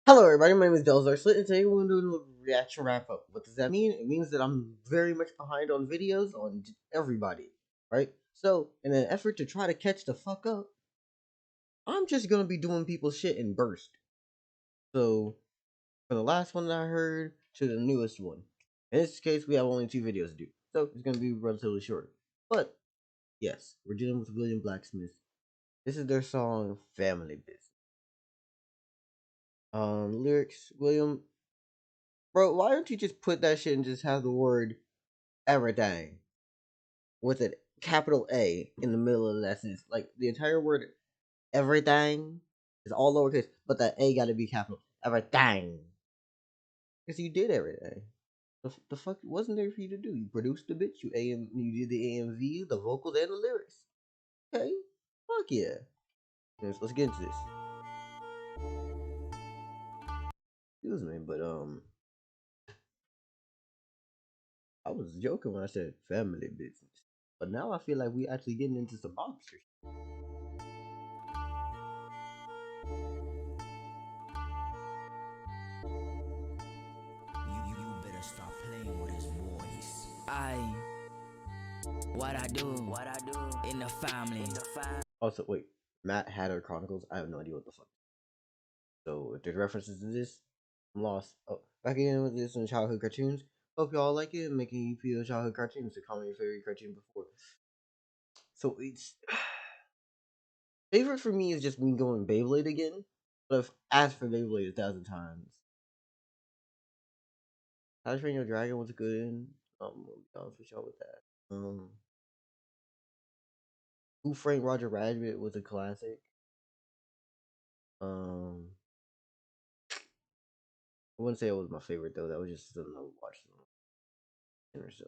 Hello everybody, my name is Delzar and today we're going to do a reaction wrap up. What does that mean? It means that I'm very much behind on videos on everybody, right? So, in an effort to try to catch the fuck up, I'm just going to be doing people's shit in burst. So, from the last one that I heard to the newest one. In this case, we have only 2 videos to do, so it's going to be relatively short. But, yes, we're dealing with William Blacksmith. This is their song, Family Business. Lyrics, William, bro, why don't you just put that shit and just have the word everything with a capital A in the middle of that sentence? Like the entire word everything is all lowercase, but that A gotta be capital. Everything. Because you did everything. The fuck wasn't there for you to do? You produced the bitch, you did the AMV, the vocals, and the lyrics. Okay? Fuck yeah. Let's get into this. Excuse me, but I was joking when I said family business. But now I feel like we actually getting into some mobsters. You better stop playing with his voice. What I do in the family. Also, wait, Matt Hatter Chronicles. I have no idea what the fuck. So if there's references to this, I'm lost. Oh, back again with this in childhood cartoons. Hope y'all like it. Making you feel childhood cartoons. So comment your favorite cartoon before. So it's favorite for me is just me going Beyblade again. But I've asked for Beyblade 1,000 times. How to Train Your Dragon was good. I'll be honest with y'all with that. Who Framed Roger Rabbit was a classic. I wouldn't say it was my favorite though. That was just something I watched or so.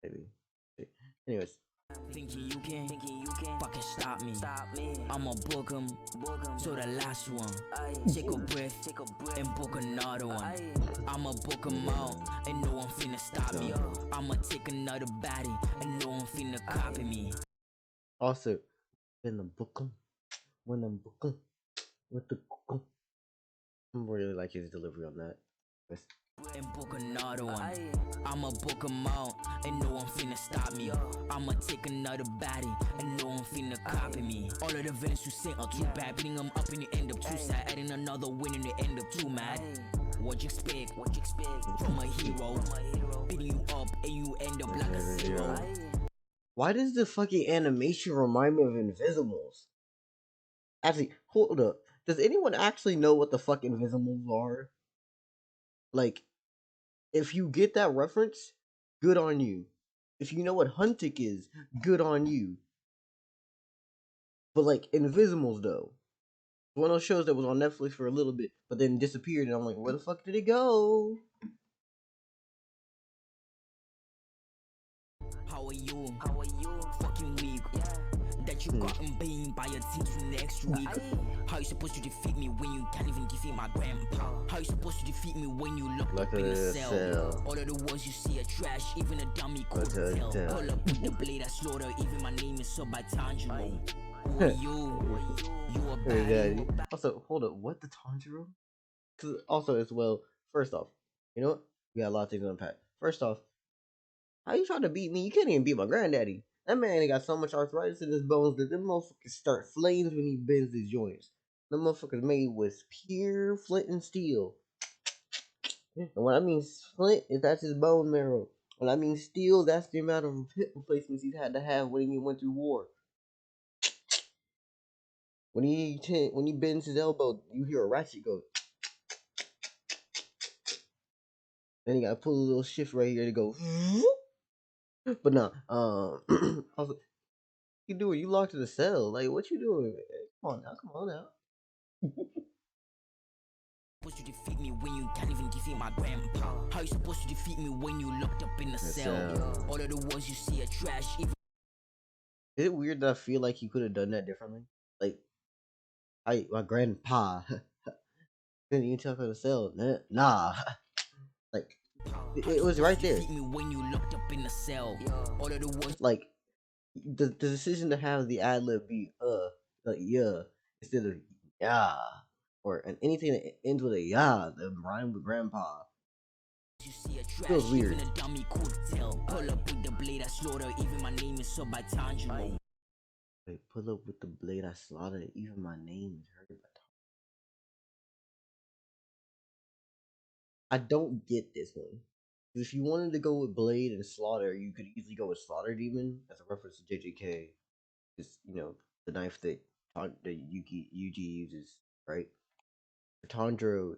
Maybe. Anyways. Thinking you can fucking stop me. I'ma book him. So the last one. Take a breath and book another one. I'ma book him out and no one finna stop me. I'ma take another baddie and no one finna copy me. Also, in the book when I'm booking with the I really like his delivery on that. Yes. And book another one. I'ma book him out and no one finna stop me. I'ma take another baddie and no one finna copy me. All of the villains you sent are too bad, beating them up and you end up too sad. Adding another win and you end up too mad. What you expect from a hero? Beating you up and you end up like a zero. Why does the fucking animation remind me of Invisibles? Actually, hold up. Does anyone actually know what the fuck Invisibles are? Like, if you get that reference, good on you. If you know what Huntic is, good on you. But like Invisibles though, one of those shows that was on Netflix for a little bit, but then disappeared, and I'm like, where the fuck did it go? How are you? Fucking weak. That you gotten beaten by your team to next week. How you supposed to defeat me when you can't even defeat my grandpa? How you supposed to defeat me when you locked up in a cell? All of the words you see are trash, even a dummy could tell. Pull up with the blade I slaughter, even my name is sub by Tanjiro. Who are you? You a bad. Also, hold up, what the Tanjiro? Because also as well, first off, you know what? We got a lot of things to unpack. First off, how you trying to beat me? You can't even beat my granddaddy. That man got so much arthritis in his bones that them motherfuckers start flames when he bends his joints. Them motherfuckers made with pure flint and steel. And when I mean flint, that's his bone marrow. When I mean steel, that's the amount of hip replacements he's had to have when he went through war. When he bends his elbow, you hear a ratchet go. Then he gotta pull a little shift right here to go. But no, also, you doing? You locked in the cell. Like, what you doing? Come on now. Supposed to defeat me when you can't even defeat my grandpa? How you supposed to defeat me when you locked up in a cell? All of the words you see are trash. Is it weird that I feel like you could have done that differently? Like, my grandpa. Then you tell her to cell. Nah. Like, it was right there. When you locked up in a cell. All of the words. Like, the decision to have the ad lib be like yeah instead of yeah, or and anything that ends with a ya, the rhyme with grandpa. You see a Feels trash, weird. even a dummy could tell. Pull up with the blade, I slaughter, even my name is sub by Tanjiro. Wait, pull up with the blade I slaughtered, even my name is heard by Tom. I don't get this one. If you wanted to go with Blade and Slaughter, you could easily go with Slaughter Demon as a reference to JJK. It's, you know, the knife that Yuji uses, right? For Tanjiro,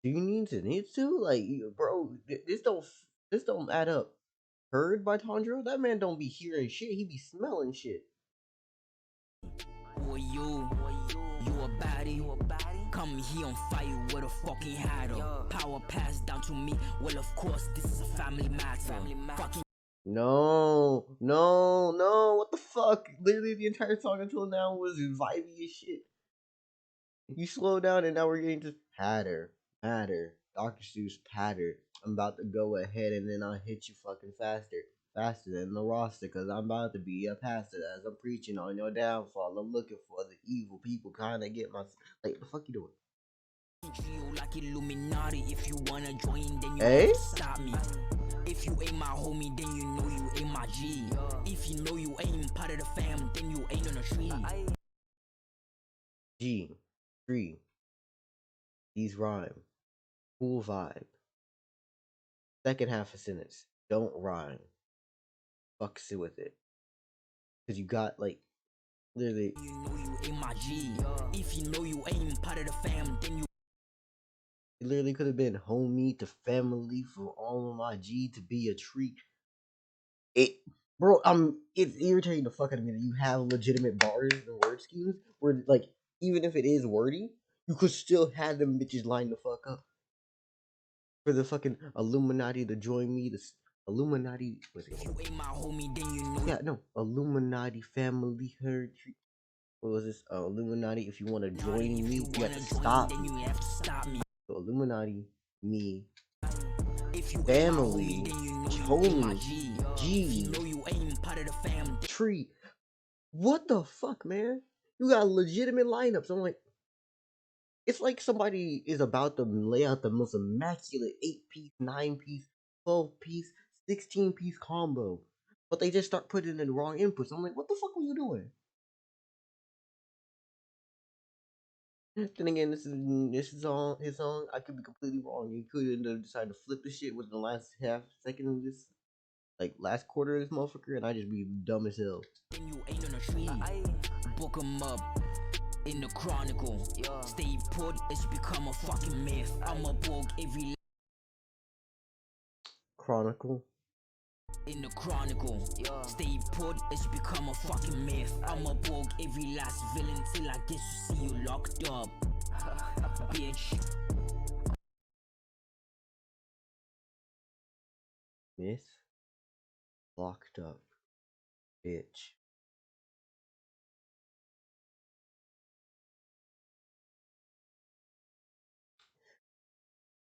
do you need to? Like, bro, this don't add up. Heard by Tanjiro? That man don't be hearing shit. He be smelling shit. Who are you? You a baddie? Come here on fire with a fucking hatter. Power passed down to me. Well, of course, this is a family matter. Fucking No, no, no. What the fuck? Literally, the entire song until now was vibey as shit. You slow down, and now we're getting to patter, patter. Dr. Seuss patter. I'm about to go ahead, and then I'll hit you fucking faster than the roster, cause I'm about to be a pastor as I'm preaching on your downfall. I'm looking for the evil people, kinda get my like. The fuck you doing? like Illuminati. If you wanna join, then you Hey? have to stop me. If you ain't my homie, then you know you ain't my G. If you know you ain't part of the fam, then you ain't on a tree. G, 3. These rhyme. Cool vibe. Second half of sentence. Don't rhyme. Fucks it with it. Cause you got like literally. You know you ain't my G. If you know you ain't part of the fam, then you. It literally could have been homie to family for all of my G to be a treat. It, bro, it's irritating the fuck out of me that you have legitimate bars and word schemes where, like, even if it is wordy, you could still have them bitches line the fuck up for the fucking Illuminati to join me. This Illuminati, what's it? If you ain't my homie, then you know. Yeah, no, Illuminati family herd. What was this? Illuminati. If you want to join me, you have to stop. Then you have to stop me. So Illuminati, me, If you family, homie, G, know you ain't part of the fam. tree. What the fuck, man? You got legitimate lineups. I'm like, it's like somebody is about to lay out the most immaculate 8-piece, 9-piece, 12-piece, 16-piece combo, but they just start putting in the wrong inputs. I'm like, what the fuck were you doing? Then again, this is on his song. I could be completely wrong. He could end up deciding to flip the shit within the last half second of this, like last quarter of this motherfucker, and I just be dumb as hell. Then you ain't on a tree. Book 'em up in the chronicle. Stay put as you become a fucking myth. I'm a book every Chronicle. in the chronicle. Stay put as you become a fucking myth. I'm a book every last villain till I get to see you locked up. Bitch. Myth. Locked up. Bitch.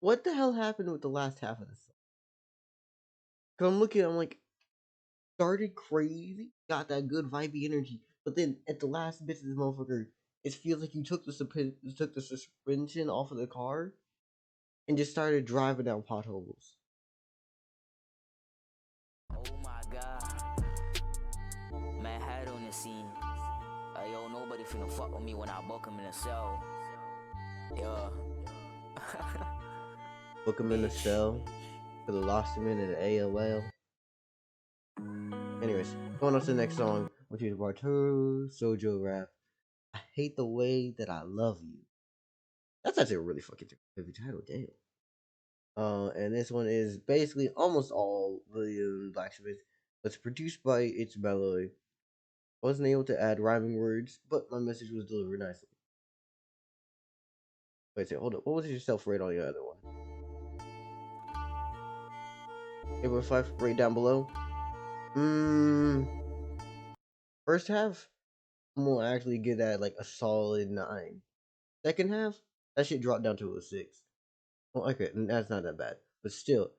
What the hell happened with the last half of this song? Cause I'm looking, I'm like, started crazy, got that good vibey energy, but then at the last bit of this motherfucker, it feels like you took the suspension off of the car and just started driving down potholes. Oh my god. Man had on the scene. Yo, nobody finna fuck with me when I book him in a cell. Yeah. Book him in the cell. Could have lost him in an AOL. Anyways, going on to the next song, which is Barturu Sojo Rap. I hate the way that I love you. That's actually a really fucking heavy title, damn. And this one is basically almost all William Blacksmith, but it's produced by It's Melloy. I wasn't able to add rhyming words, but my message was delivered nicely. Wait, hold up. What was your self rate on your other one? 8.5, rate down below. First half, I'm gonna actually give that like a solid 9. Second half, that shit dropped down to a 6. Well, okay, that's not that bad, but still,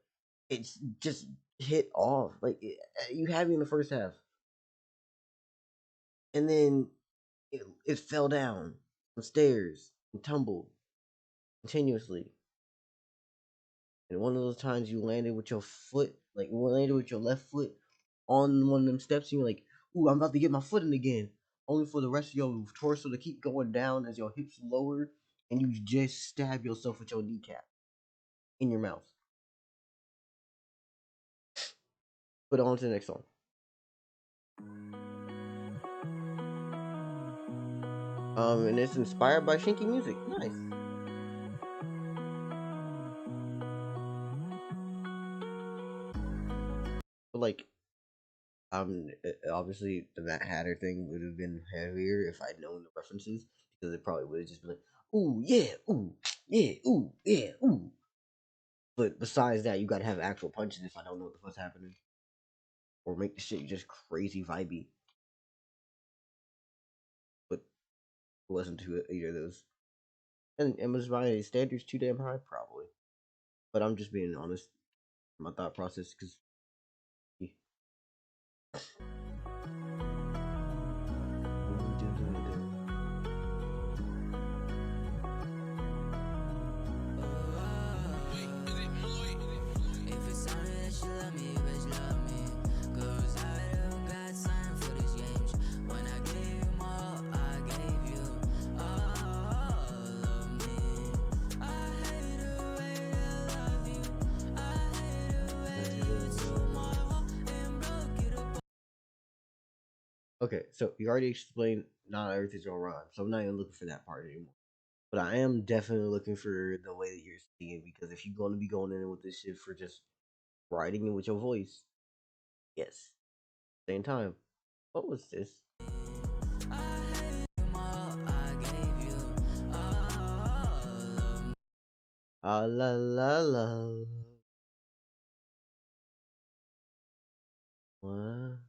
it's just hit off. Like you had me in the first half, and then it fell down. on stairs and tumbled continuously. And one of those times you landed with your foot, like you landed with your left foot on one of them steps, and you're like, "Ooh, I'm about to get my foot in again," only for the rest of your torso to keep going down as your hips lower, and you just stab yourself with your kneecap in your mouth. Put on to the next song. And it's inspired by Shinky music. Nice. But like, obviously the Mad Hatter thing would have been heavier if I'd known the references, because it probably would have just been like, "Ooh yeah, ooh yeah, ooh yeah, ooh." But besides that, you gotta have actual punches if I don't know what the fuck's happening, or make the shit just crazy vibey. But it wasn't to either of those. And was my standards too damn high? Probably. But I'm just being honest in my thought process, because yeah. Okay, so you already explained not everything's gonna rhyme, so I'm not even looking for that part anymore. But I am definitely looking for the way that you're singing, because if you're gonna be going in with this shit for just writing it with your voice, yes. Same time, what was this? Ah la la la. What?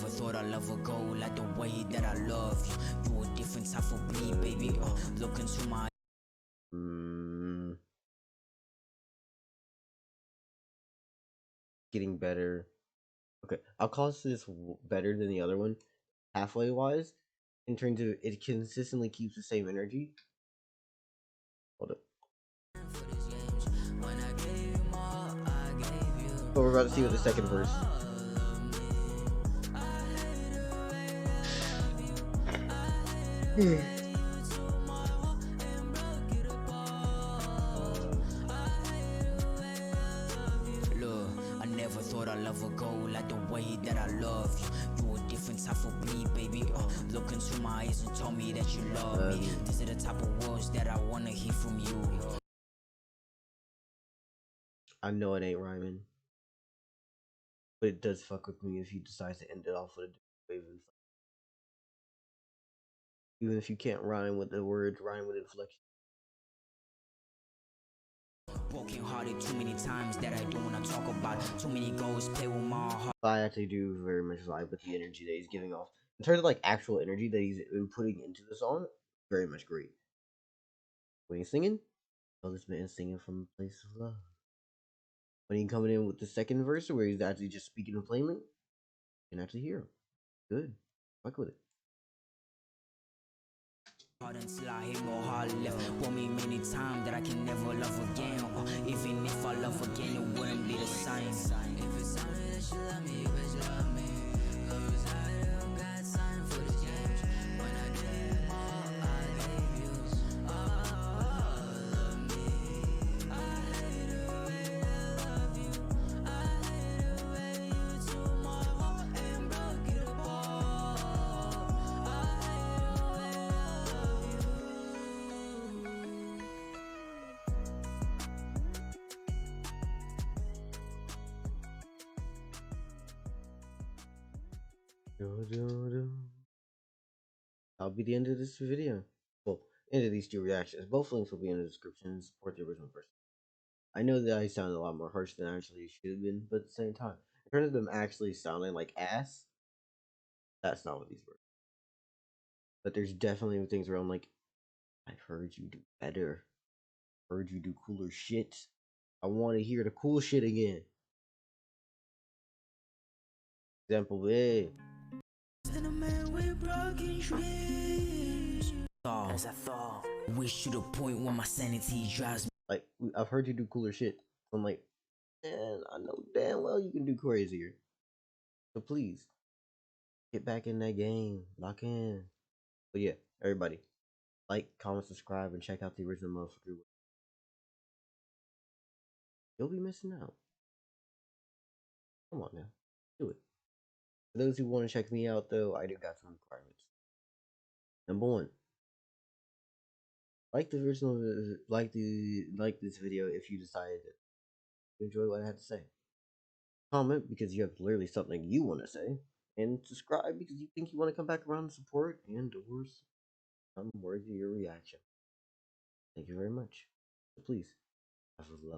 Thought I love a go like the way that I love you. You a different type of me, baby. Look into my Getting better. Okay, I'll call this better than the other one, halfway wise, in terms of it consistently keeps the same energy. Hold up. But we're about to see what the second verse. Look, I never thought I'd love a go like the way that I love you. You a different type of me, baby. Look into my eyes and tell me that you love me. These are the type of words that I wanna hear from you. I know it ain't rhyming, but it does fuck with me if he decides to end it off with a wave of inflection. Even if you can't rhyme with the words, rhyme with inflection. Broken hearted too many times that I don't wanna talk about. Too many goals play with my heart. I actually do very much vibe with the energy that he's giving off. In terms of like actual energy that he's putting into the song, very much great. When he's singing, oh, this man's singing from a place of love. When he's coming in with the second verse where he's actually just speaking plainly, you can actually hear him. Good. Fuck with it. Until I hate no heart left. Want me many times that I can never love again. Even if I love again, it wouldn't be the same. If it's something that you love me, but you love me. Cause I don't got time for the games. When I get That'll be the end of this video. Well, end of these two reactions. Both links will be in the description. Support the original person. I know that I sounded a lot more harsh than I actually should have been, but at the same time, in terms of them actually sounding like ass, that's not what these were. But there's definitely things where I'm like, I've heard you do better. Heard you do cooler shit. I want to hear the cool shit again. Example, hey. As I thought, wish to the point where my sanity drives me. Like, I've heard you do cooler shit. I'm like, man, I know damn well you can do crazier. So please, get back in that game. Lock in. But yeah, everybody, like, comment, subscribe, and check out the original motherfucker. You'll be missing out. Come on now. Do it. For those who want to check me out, though, I do got some requirements. Number one, like the original, like this video if you decided to enjoy what I had to say. Comment because you have literally something you want to say, and subscribe because you think you want to come back around and support, and doors. I'm worthy of your reaction. Thank you very much. So please, have a lovely